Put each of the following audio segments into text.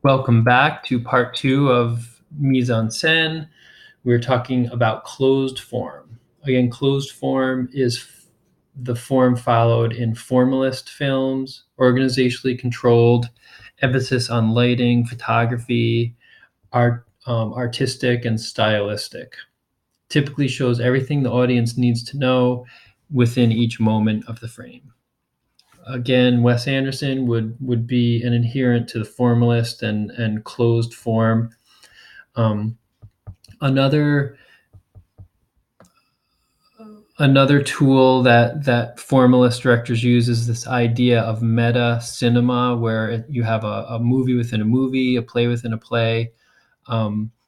Welcome back to part two of Mise en scène. We're talking about closed form. Again, closed form is the form followed in formalist films, organizationally controlled, emphasis on lighting, photography, artistic, and stylistic. Typically shows everything the audience needs to know within each moment of the frame. Again, Wes Anderson would be an adherent to the formalist and closed form. Um, another another tool that formalist directors use is this idea of meta cinema, where you have a movie within a movie, a play within a play.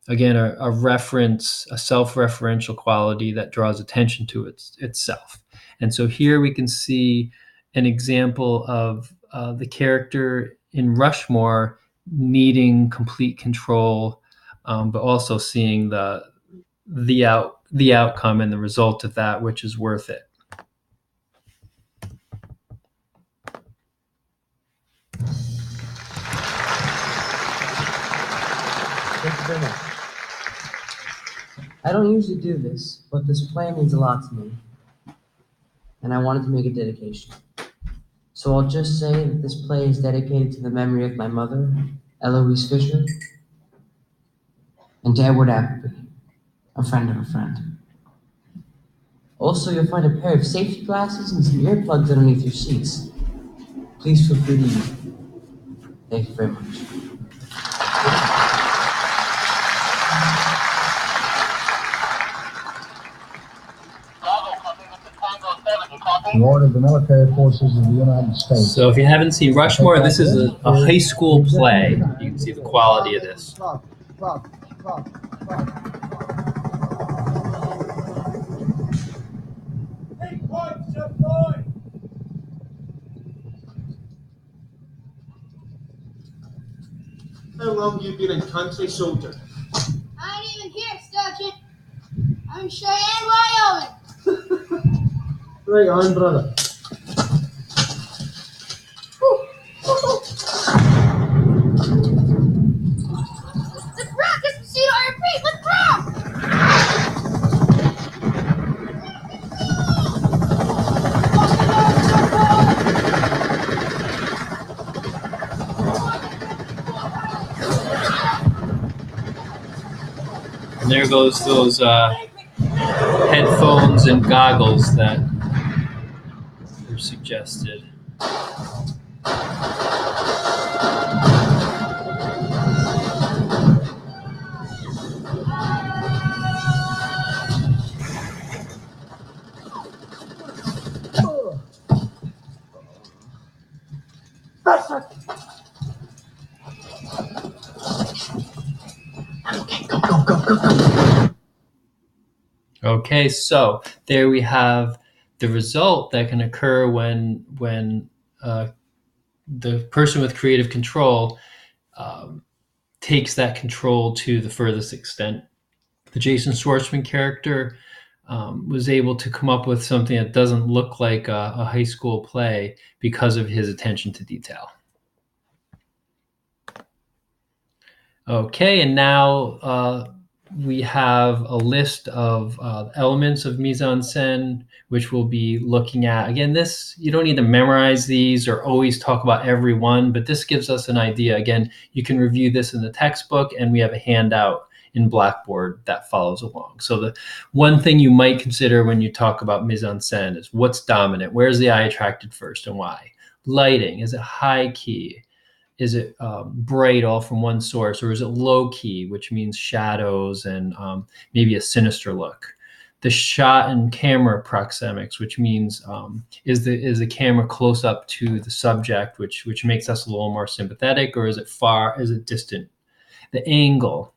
Again, a reference, a self-referential quality that draws attention to itself. And so here we can see an example of the character in Rushmore needing complete control, but also seeing the outcome and the result of that, which is worth it. Thank you very much. I don't usually do this, but this play means a lot to me, and I wanted to make a dedication. So I'll just say that this play is dedicated to the memory of my mother, Eloise Fisher, and to Edward Appleby, a friend of a friend. Also, you'll find a pair of safety glasses and some earplugs underneath your seats. Please feel free to use them. Thank you very much. The order of the military forces of the United States. So if you haven't seen Rushmore, this is a high school play. You can see the quality of this. How long you been in country, soldier? I ain't even here, Sergeant. I'm Cheyenne, Wyoming. Right on, brother. Let's rock this mosquito, I repeat, let's rock! And there goes those headphones and goggles that were suggested. Okay, so there we have the result that can occur when the person with creative control takes that control to the furthest extent. The Jason Schwartzman character was able to come up with something that doesn't look like a high school play because of his attention to detail. Okay, and now we have a list of elements of mise en scène, which we'll be looking at. Again, this, you don't need to memorize these or always talk about every one, but this gives us an idea. Again, you can review this in the textbook, and we have a handout in Blackboard that follows along. So the one thing you might consider when you talk about mise en scène is what's dominant? Where's the eye attracted first and why? Lighting, is it high key? Is it bright all from one source, or is it low key, which means shadows and maybe a sinister look? The shot and camera proxemics, which means is the camera close up to the subject, which makes us a little more sympathetic, or is it far? Is it distant? The angle,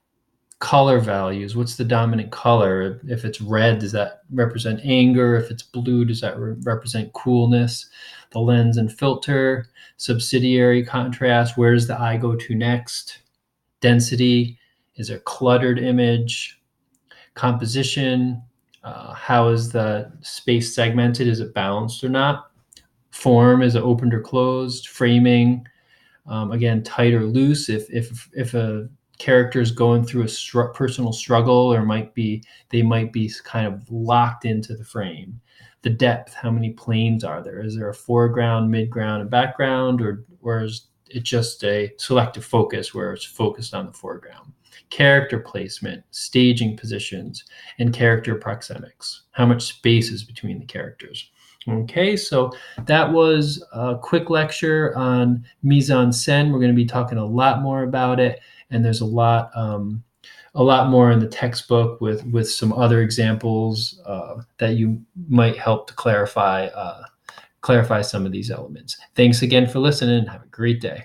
color values. What's the dominant color? If it's red, does that represent anger? If it's blue, does that represent coolness? The lens and filter, subsidiary contrast. Where does the eye go to next? Density. Is it a cluttered image? Composition. How is the space segmented? Is it balanced or not? Form. Is it opened or closed? Framing. Again, tight or loose. If a character is going through a personal struggle, or they might be kind of locked into the frame. The depth, how many planes are there? Is there a foreground, midground, and background, or is it just a selective focus where it's focused on the foreground? Character placement, staging positions, and character proxemics. How much space is between the characters? Okay, so that was a quick lecture on mise en scène. We're going to be talking a lot more about it, and there's a lot more in the textbook with some other examples that you might help to clarify some of these elements. Thanks again for listening, and have a great day.